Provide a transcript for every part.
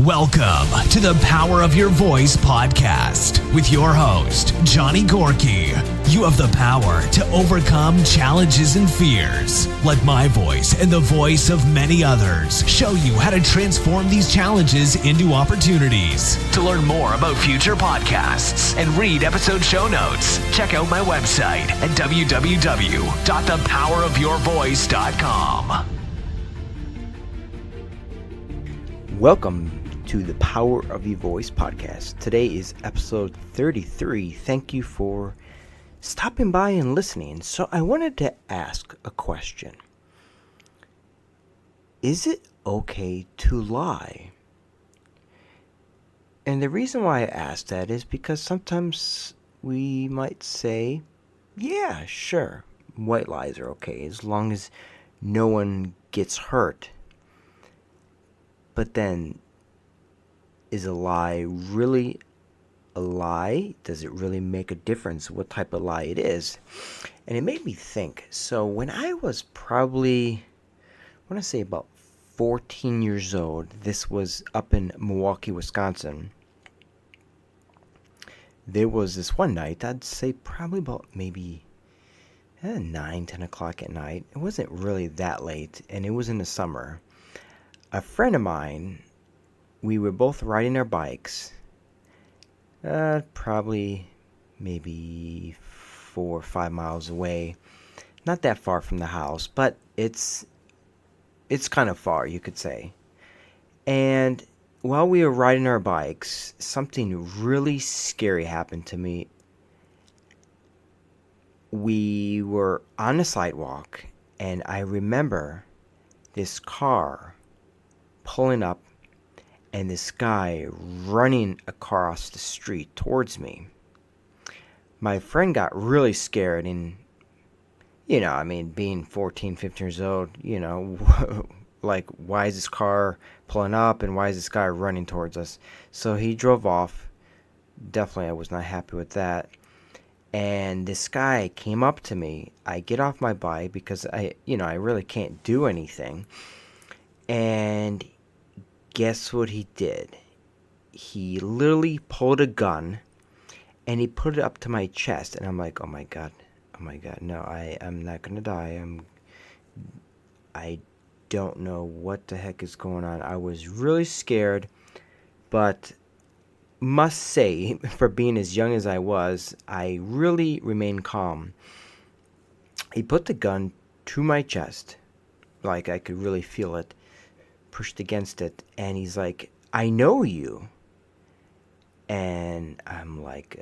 Welcome to the Power of Your Voice podcast with your host, Johnny Gorky. You have the power to overcome challenges and fears. Let my voice and the voice of many others show you how to transform these challenges into opportunities. To learn more about future podcasts and read episode show notes, check out my website at www.thepowerofyourvoice.com. Welcome to the Power of Your Voice podcast. Today is episode 33. Thank you for stopping by and listening. So I wanted to ask a question. Is it okay to lie? And the reason why I ask that is because sometimes we might say, yeah, sure, white lies are okay as long as no one gets hurt. But then, is a lie really a lie? Does it really make a difference what type of lie it is? And it made me think. So when I was probably, I want to say about 14 years old, this was up in Milwaukee, Wisconsin. There was this one night, I'd say probably about maybe 9, 10 o'clock at night. It wasn't really that late, and it was in the summer. A friend of mine, we were both riding our bikes, probably maybe 4 or 5 miles away. Not that far from the house, but it's kind of far, you could say. And while we were riding our bikes, something really scary happened to me. We were on the sidewalk, and I remember this car pulling up and this guy running across the street towards me. My friend got really scared, and being 14, 15 years old, like, why is this car pulling up and why is this guy running towards us? So he drove off. Definitely I was not happy with that. And this guy came up to me. I get off my bike because I really can't do anything. And guess what he did? He literally pulled a gun and he put it up to my chest, and I'm like, oh my god, no, I'm not gonna die. I don't know what the heck is going on. I was really scared, but must say, for being as young as I was, I really remained calm. He put the gun to my chest, like I could really feel it pushed against it, and he's like, I know you. And I'm like,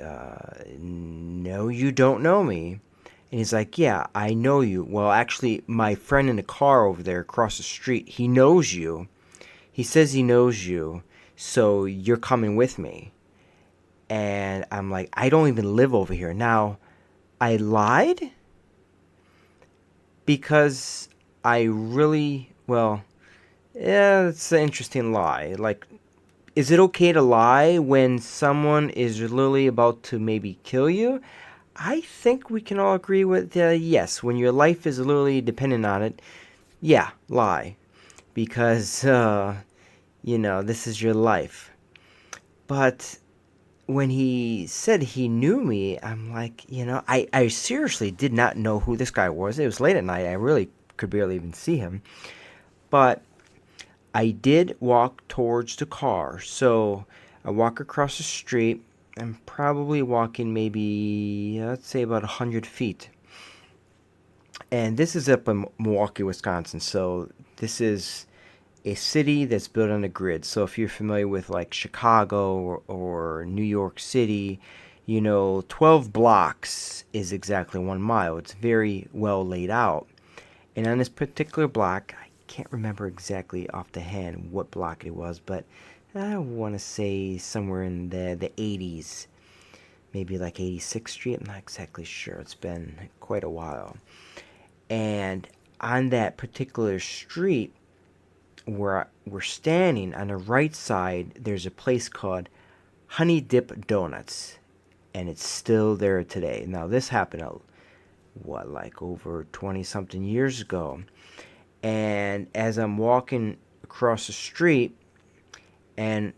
no, you don't know me. And he's like, yeah, I know you. Well, actually, my friend in the car over there across the street, he knows you. He says he knows you, so you're coming with me. And I'm like, I don't even live over here. Now, I lied because I really, yeah, it's an interesting lie. Like, is it okay to lie when someone is literally about to maybe kill you? I think we can all agree with yes. When your life is literally dependent on it, yeah, lie. Because, this is your life. But when he said he knew me, I'm like, I seriously did not know who this guy was. It was late at night. I really could barely even see him. But I did walk towards the car. So I walk across the street. I'm probably walking maybe, let's say about 100 feet. And this is up in Milwaukee, Wisconsin. So this is a city that's built on a grid. So if you're familiar with like Chicago or New York City, 12 blocks is exactly 1 mile. It's very well laid out. And on this particular block, I can't remember exactly off the hand what block it was, but I want to say somewhere in the 80s, maybe like 86th Street. I'm not exactly sure. It's been quite a while. And on that particular street where we're standing, on the right side, there's a place called Honey Dip Donuts, and it's still there today. Now, this happened, over 20-something years ago. And as I'm walking across the street, and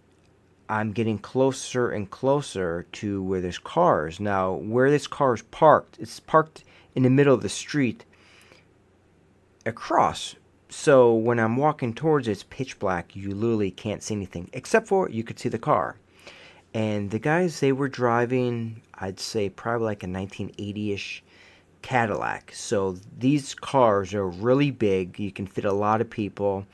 I'm getting closer and closer to where there's cars. Now, where this car is parked, it's parked in the middle of the street across. So when I'm walking towards it, it's pitch black. You literally can't see anything, except for you could see the car. And the guys, they were driving, I'd say probably like a 1980-ish Cadillac. So these cars are really big. You can fit a lot of people.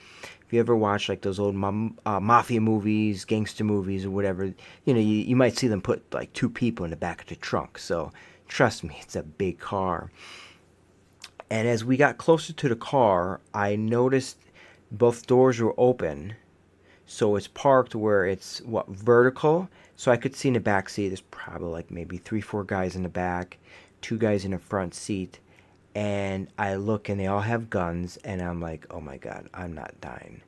If you ever watch like those old mafia movies, gangster movies, or whatever, you might see them put like 2 people in the back of the trunk. So trust me, it's a big car. And as we got closer to the car, I noticed both doors were open. So it's parked where it's vertical. So I could see in the back seat there's probably like maybe 3-4 guys in the back, 2 guys in the front seat. And I look and they all have guns, and I'm like, oh my God, I'm not dying.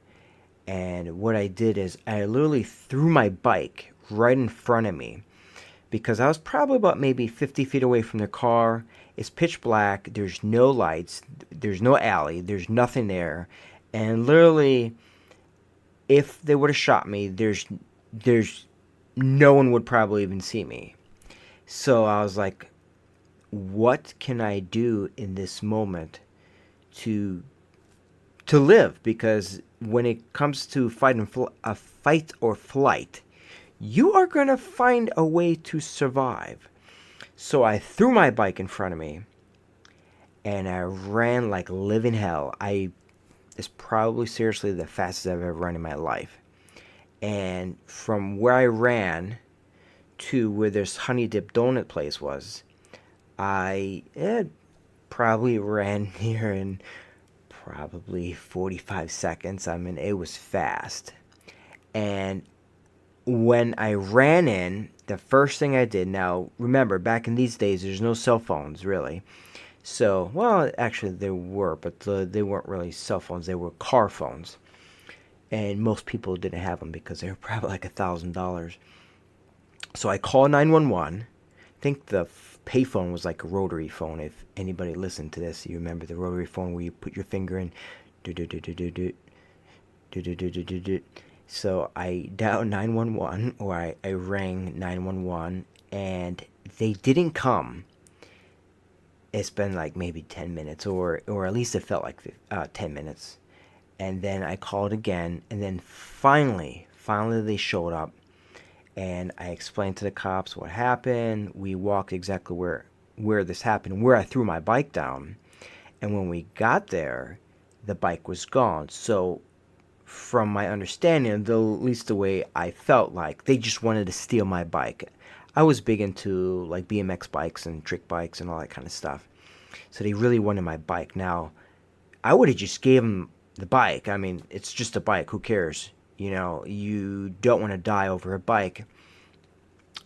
And what I did is I literally threw my bike right in front of me, because I was probably about maybe 50 feet away from the car. It's pitch black. There's no lights. There's no alley. There's nothing there. And literally, if they would have shot me, there's no one would probably even see me. So I was like, what can I do in this moment to live? Because when it comes to a fight or flight, you are going to find a way to survive. So I threw my bike in front of me, and I ran like living hell. It's probably seriously the fastest I've ever run in my life. And from where I ran to where this honey dip donut place was, I probably ran here in probably 45 seconds. I mean, it was fast. And when I ran in, the first thing I did, now remember, back in these days, there's no cell phones, really. So, well, actually there were, but they weren't really cell phones. They were car phones. And most people didn't have them because they were probably like $1,000. So I called 911. I think the payphone was like a rotary phone. If anybody listened to this, you remember the rotary phone where you put your finger in. So I dialed 911, or I rang 911, and they didn't come. It's been like maybe 10 minutes, or at least it felt like 10 minutes. And then I called again, and then finally they showed up, and I explained to the cops what happened. We walked exactly where this happened, where I threw my bike down. And when we got there, the bike was gone. So from my understanding, at least the way I felt, like they just wanted to steal my bike. I was big into like BMX bikes and trick bikes and all that kind of stuff. So they really wanted my bike. Now, I would have just gave them the bike. I mean, it's just a bike. Who cares? You don't want to die over a bike.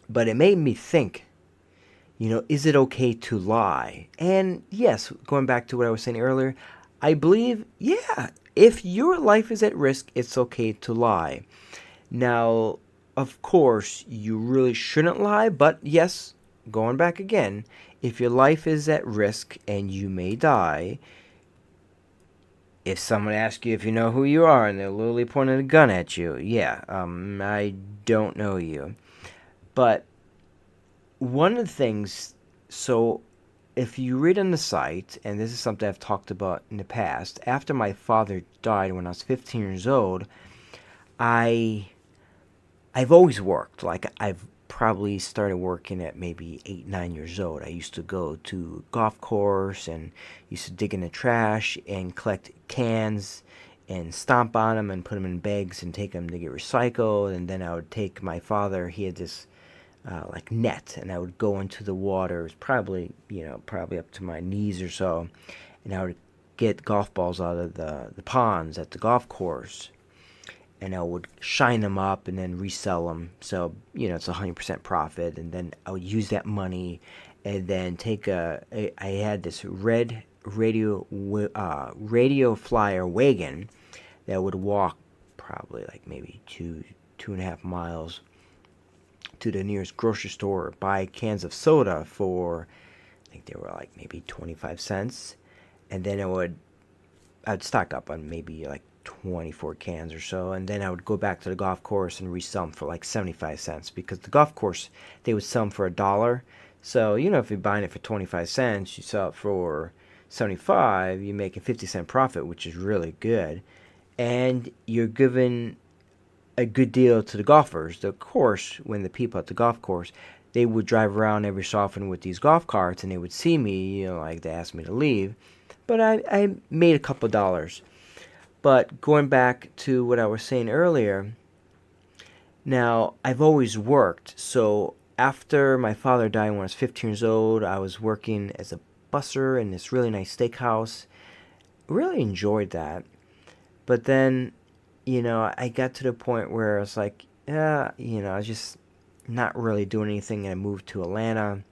But it made me think, is it okay to lie? And yes, going back to what I was saying earlier, I believe, yeah, if your life is at risk, it's okay to lie. Now, of course, you really shouldn't lie, but yes, going back again, if your life is at risk and you may die, if someone asks you if you know who you are and they're literally pointing a gun at you, yeah, I don't know you. But one of the things, so if you read on the site, and this is something I've talked about in the past, after my father died when I was 15 years old, I've always worked. Like, I've probably started working at maybe 8, 9 years old. I used to go to golf course and used to dig in the trash and collect cans and stomp on them and put them in bags and take them to get recycled. And then I would take my father, he had this like net, and I would go into the water. It was probably up to my knees or so, and I would get golf balls out of the ponds at the golf course, and I would shine them up and then resell them. So it's 100% profit, and then I would use that money and then I had this red radio flyer wagon that would walk probably like maybe 2.5 miles to the nearest grocery store, buy cans of soda for, I think they were like maybe 25 cents, and then I'd stock up on maybe like 24 cans or so, and then I would go back to the golf course and resell them for like 75 cents, because the golf course, they would sell them for $1. So, if you're buying it for 25 cents, you sell it for 75, you make a 50-cent profit, which is really good. And you're giving a good deal to the golfers. Of course, when the people at the golf course, they would drive around every so often with these golf carts, and they would see me, like they asked me to leave. But I made a couple dollars. But going back to what I was saying earlier, now I've always worked. So after my father died when I was 15 years old, I was working as a busser in this really nice steakhouse. Really enjoyed that. But then, I got to the point where I was like, yeah, I was just not really doing anything, and I moved to Atlanta.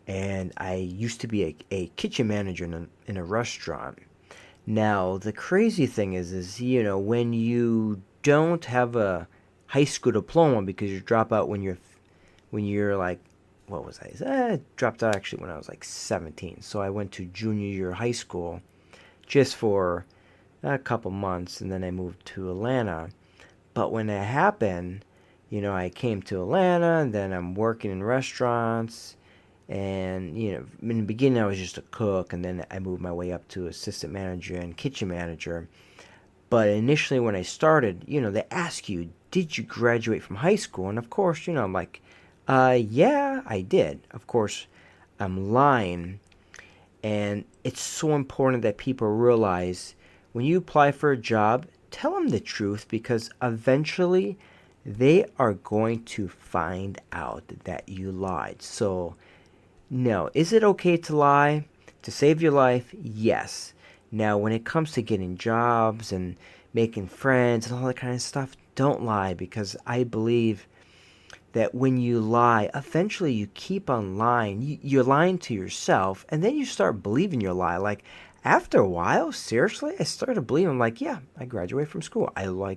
And I used to be a kitchen manager in a restaurant. Now, the crazy thing is, when you don't have a high school diploma, because you drop out when you're like, what was I dropped out actually when I was like 17. So I went to junior year high school just for a couple months, and then I moved to Atlanta. But when that happened, I came to Atlanta, and then I'm working in restaurants. And, in the beginning I was just a cook, and then I moved my way up to assistant manager and kitchen manager. But initially when I started, they ask you, did you graduate from high school? And of course, I'm like, yeah, I did. Of course, I'm lying. And it's so important that people realize when you apply for a job, tell them the truth, because eventually they are going to find out that you lied. So, no. Is it okay to lie to save your life? Yes. Now, when it comes to getting jobs and making friends and all that kind of stuff, don't lie, because I believe that when you lie, eventually you keep on lying. You're lying to yourself, and then you start believing your lie. Like, after a while, seriously, I started believing, like, yeah, I graduated from school. I,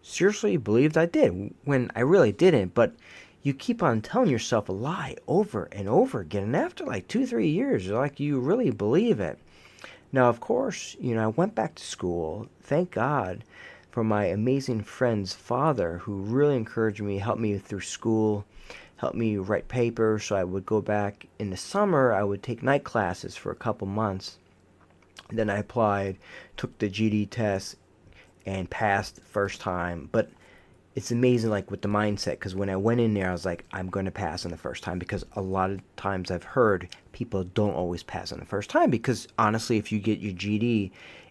seriously believed I did, when I really didn't. But you keep on telling yourself a lie over and over again, and after like 2-3 years, you really believe it. Now, of course, I went back to school. Thank God for my amazing friend's father, who really encouraged me, helped me through school, helped me write papers. So I would go back in the summer. I would take night classes for a couple months. Then I applied, took the GD test, and passed the first time. But it's amazing, like, with the mindset, because when I went in there, I was like, I'm going to pass on the first time, because a lot of times I've heard people don't always pass on the first time, because honestly, if you get your GD,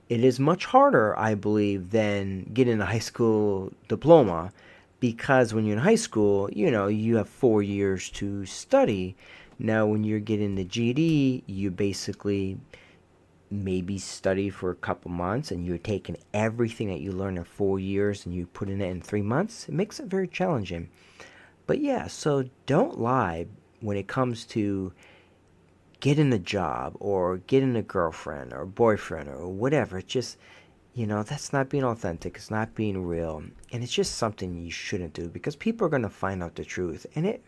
it is much harder, I believe, than getting a high school diploma, because when you're in high school, you have 4 years to study. Now, when you're getting the GD, you basically maybe study for a couple months, and you're taking everything that you learned in 4 years and you put in it in 3 months. It makes it very challenging. But yeah, so don't lie when it comes to getting a job or getting a girlfriend or boyfriend or whatever. It's just, that's not being authentic. It's not being real. And it's just something you shouldn't do, because people are going to find out the truth. And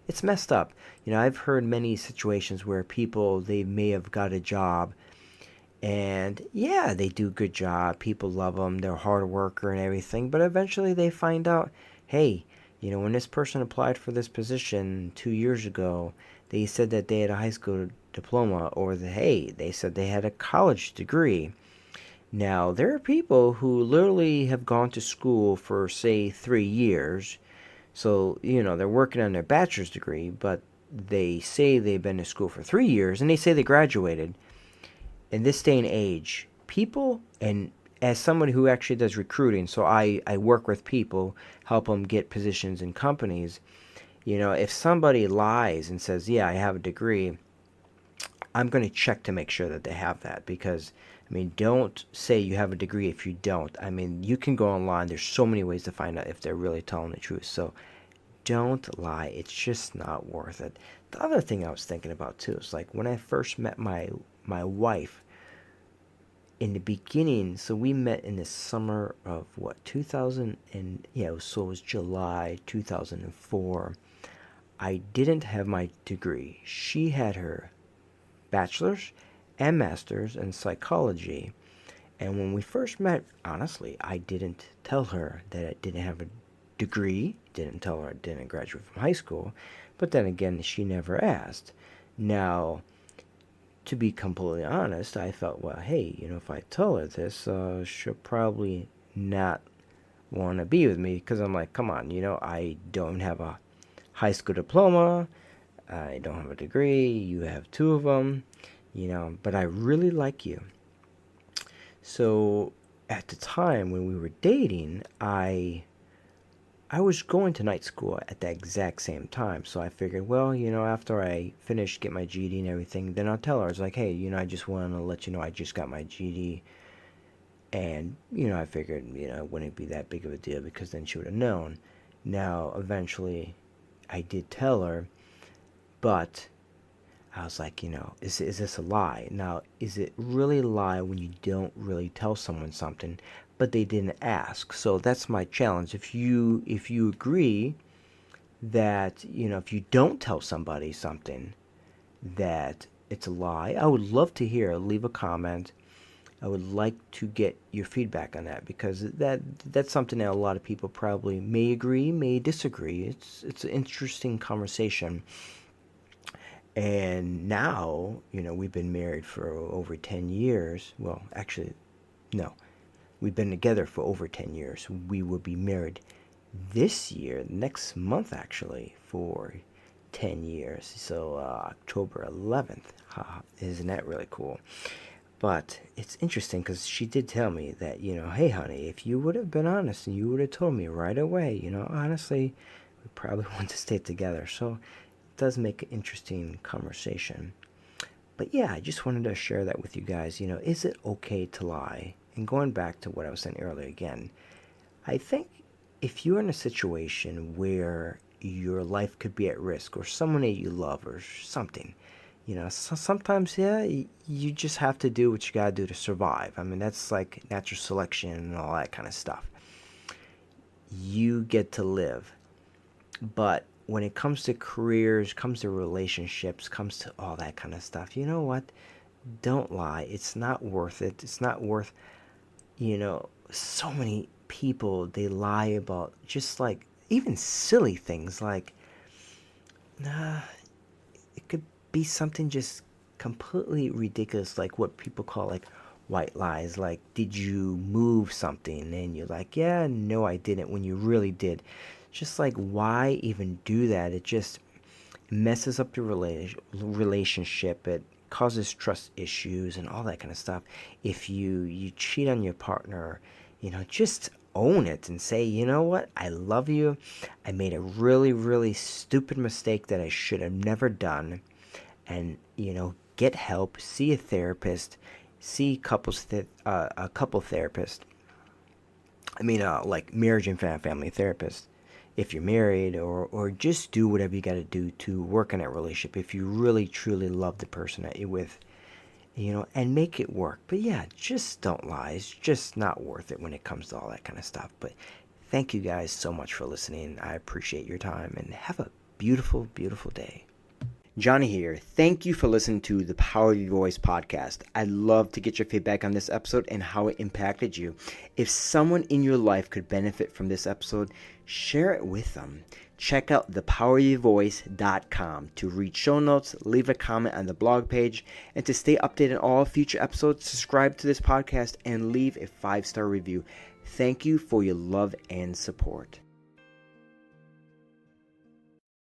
it's messed up. I've heard many situations where people, they may have got a job, and yeah, they do a good job. People love them. They're a hard worker and everything. But eventually they find out, hey, when this person applied for this position 2 years ago, they said that they had a high school diploma, or they said they had a college degree. Now, there are people who literally have gone to school for, say, 3 years. So, they're working on their bachelor's degree, but they say they've been to school for 3 years, and they say they graduated. In this day and age, people, and as someone who actually does recruiting, so I work with people, help them get positions in companies. If somebody lies and says, yeah, I have a degree, I'm going to check to make sure that they have that, because, don't say you have a degree if you don't. You can go online. There's so many ways to find out if they're really telling the truth. So don't lie. It's just not worth it. The other thing I was thinking about, too, is like when I first met my wife, in the beginning, so we met in the summer of 2000, and so it was July 2004. I didn't have my degree. She had her bachelor's and master's in psychology, And when we first met, honestly, I didn't tell her that I didn't have a degree, didn't tell her I didn't graduate from high school, but then again, she never asked. Now, to be completely honest, I felt, well, hey, if I tell her this, she'll probably not want to be with me, because I'm like, come on, I don't have a high school diploma, I don't have a degree, you have two of them, but I really like you. So at the time when we were dating, I was going to night school at the exact same time, so I figured, well, after I finish, get my GED and everything, then I'll tell her. I was like, hey, I just want to let you know I just got my GED, and, I figured, it wouldn't be that big of a deal, because then she would have known. Now, eventually, I did tell her, but I was like, is this a lie? Now, is it really a lie when you don't really tell someone something, but they didn't ask? So that's my challenge. If you agree that, if you don't tell somebody something, that it's a lie, I would love to hear. Leave a comment. I would like to get your feedback on that, because that's something that a lot of people probably may agree, may disagree. It's an interesting conversation. And now, we've been married for over 10 years. Well, actually, no. We've been together for over 10 years. We will be married this year, next month actually, for 10 years. So October 11th. Isn't that really cool? But it's interesting, because she did tell me that, hey, honey, if you would have been honest and you would have told me right away, honestly, we probably want to stay together. So it does make an interesting conversation. But yeah, I just wanted to share that with you guys. Is it okay to lie? And going back to what I was saying earlier again, I think if you're in a situation where your life could be at risk, or someone that you love, or something, sometimes, yeah, you just have to do what you gotta do to survive. I mean, that's like natural selection and all that kind of stuff. You get to live. But when it comes to careers, comes to relationships, comes to all that kind of stuff, you know what? Don't lie. It's not worth it. It's not worth, so many people, they lie about just like even silly things, like, it could be something just completely ridiculous, like what people call like white lies, like, did you move something? And you're like, yeah, no, I didn't, when you really did. Just like, why even do that? It just messes up your relationship. It causes trust issues and all that kind of stuff. If you cheat on your partner, just own it and say, you know what, I love you, I made a really, really stupid mistake that I should have never done. And get help, see a therapist, see a couple therapist. I mean, like marriage and family therapist, if you're married, or just do whatever you got to do to work on that relationship if you really truly love the person that you're with, and make it work. But yeah, just don't lie. It's just not worth it when it comes to all that kind of stuff. But thank you guys so much for listening. I appreciate your time, and have a beautiful, beautiful day. Johnny here. Thank you for listening to the Power of Your Voice podcast. I'd love to get your feedback on this episode and how it impacted you. If someone in your life could benefit from this episode, share it with them. Check out thepowerofyourvoice.com to read show notes, leave a comment on the blog page, and to stay updated on all future episodes, subscribe to this podcast and leave a 5-star review. Thank you for your love and support.